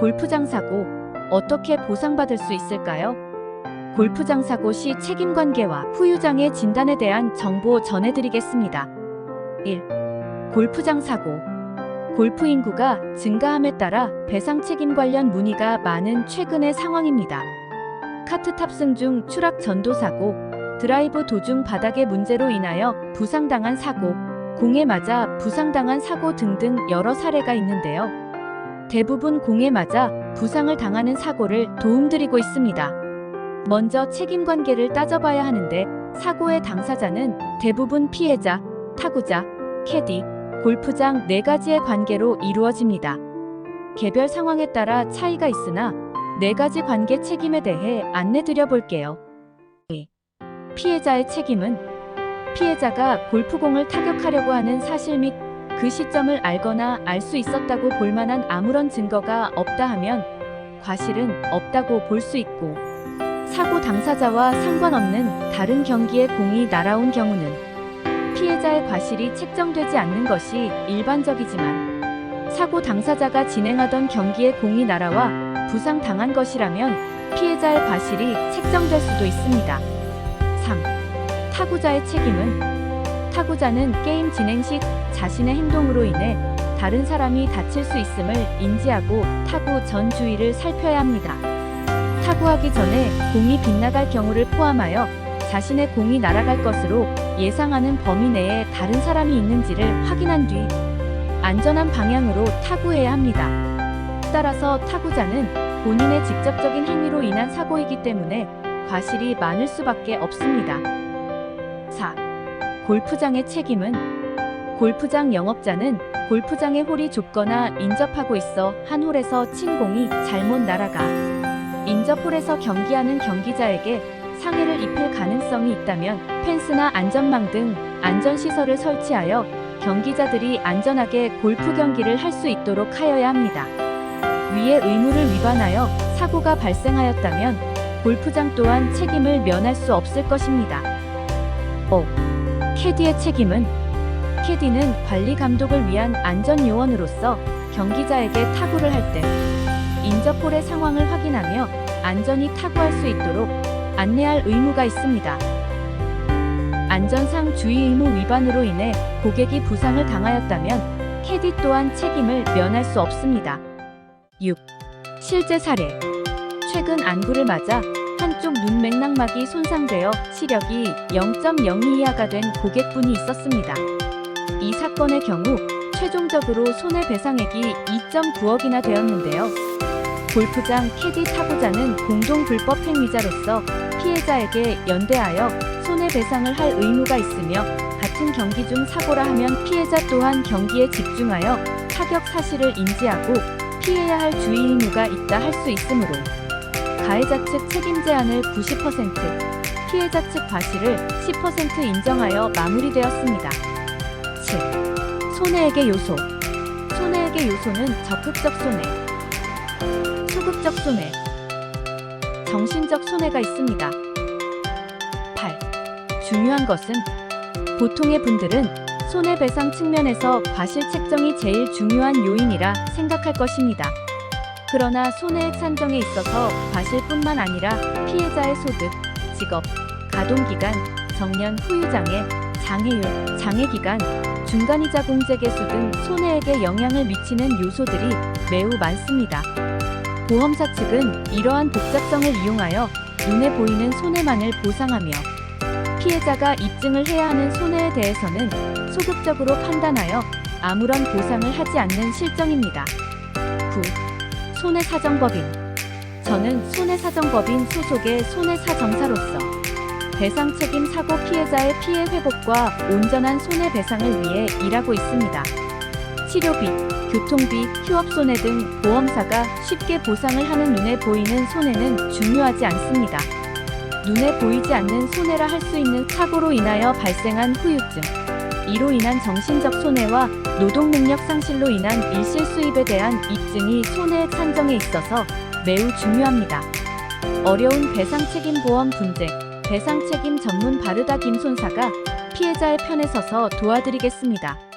골프장 사고 어떻게 보상받을 수 있을까요? 골프장 사고 시 책임관계와 후유장애 진단에 대한 정보 전해드리겠습니다. 1. 골프장 사고. 골프 인구가 증가함에 따라 배상 책임 관련 문의가 많은 최근의 상황입니다. 카트 탑승 중 추락 전도 사고, 드라이브 도중 바닥의 문제로 인하여 부상당한 사고, 공에 맞아 부상당한 사고 등등 여러 사례가 있는데요. 대부분 공에 맞아 부상을 당하는 사고를 도움드리고 있습니다. 먼저 책임관계를 따져봐야 하는데, 사고의 당사자는 대부분 피해자, 타구자, 캐디, 골프장 4가지의 관계로 이루어집니다. 개별 상황에 따라 차이가 있으나 4가지 관계 책임에 대해 안내드려 볼게요. 피해자의 책임은 피해자가 골프공을 타격하려고 하는 사실 및 그 시점을 알거나 알 수 있었다고 볼 만한 아무런 증거가 없다 하면 과실은 없다고 볼 수 있고, 사고 당사자와 상관없는 다른 경기에 공이 날아온 경우는 피해자의 과실이 책정되지 않는 것이 일반적이지만, 사고 당사자가 진행하던 경기에 공이 날아와 부상당한 것이라면 피해자의 과실이 책정될 수도 있습니다. 3. 타구자의 책임은 타구자는 게임 진행 시 자신의 행동으로 인해 다른 사람이 다칠 수 있음을 인지하고 타구 전 주위를 살펴야 합니다. 타구하기 전에 공이 빗나갈 경우를 포함하여 자신의 공이 날아갈 것으로 예상하는 범위 내에 다른 사람이 있는지를 확인한 뒤 안전한 방향으로 타구해야 합니다. 따라서 타구자는 본인의 직접적인 행위로 인한 사고이기 때문에 과실이 많을 수밖에 없습니다. 4. 골프장의 책임은 골프장 영업자는 골프장의 홀이 좁거나 인접하고 있어 한 홀에서 친 공이 잘못 날아가 인접 홀에서 경기하는 경기자에게 상해를 입힐 가능성이 있다면 펜스나 안전망 등 안전시설을 설치하여 경기자들이 안전하게 골프 경기를 할 수 있도록 하여야 합니다. 위의 의무를 위반하여 사고가 발생하였다면 골프장 또한 책임을 면할 수 없을 것입니다. 5. 캐디의 책임은 캐디는 관리 감독을 위한 안전요원으로서 경기자에게 타구를 할 때 인접홀의 상황을 확인하며 안전히 타구할 수 있도록 안내할 의무가 있습니다. 안전상 주의 의무 위반으로 인해 고객이 부상을 당하였다면 캐디 또한 책임을 면할 수 없습니다. 6. 실제 사례. 최근 안구를 맞아 한쪽 눈 맥락막이 손상되어 시력이 0.02 이하가 된 고객분이 있었습니다. 이 사건의 경우 최종적으로 손해배상액이 2.9억이나 되었는데요. 골프장 캐디 타구자는 공동 불법 행위자로서 피해자에게 연대하여 손해배상을 할 의무가 있으며, 같은 경기 중 사고라 하면 피해자 또한 경기에 집중하여 타격 사실을 인지하고 피해야 할 주의 의무가 있다 할 수 있으므로 가해자 측 책임 제한을 90%, 피해자 측 과실을 10% 인정하여 마무리되었습니다. 7. 손해액의 요소. 손해액의 요소는 적극적 손해, 소극적 손해, 정신적 손해가 있습니다. 8. 중요한 것은 보통의 분들은 손해배상 측면에서 과실 책정이 제일 중요한 요인이라 생각할 것입니다. 그러나 손해액 산정에 있어서 과실뿐만 아니라 피해자의 소득, 직업, 가동기간, 정년 후유장애, 장애율, 장애기간, 중간이자 공제개수 등 손해액에 영향을 미치는 요소들이 매우 많습니다. 보험사 측은 이러한 복잡성을 이용하여 눈에 보이는 손해만을 보상하며, 피해자가 입증을 해야 하는 손해에 대해서는 소극적으로 판단하여 아무런 보상을 하지 않는 실정입니다. 9. 손해사정법인. 저는 손해사정법인 소속의 손해사정사로서 배상 책임 사고 피해자의 피해 회복과 온전한 손해배상을 위해 일하고 있습니다. 치료비, 교통비, 휴업손해 등 보험사가 쉽게 보상을 하는 눈에 보이는 손해는 중요하지 않습니다. 눈에 보이지 않는 손해라 할 수 있는 사고로 인하여 발생한 후유증, 이로 인한 정신적 손해와 노동 능력 상실로 인한 일실 수입에 대한 입증이 손해액 산정에 있어서 매우 중요합니다. 어려운 배상 책임 보험 분쟁, 배상 책임 전문 바르다 김손사가 피해자의 편에 서서 도와드리겠습니다.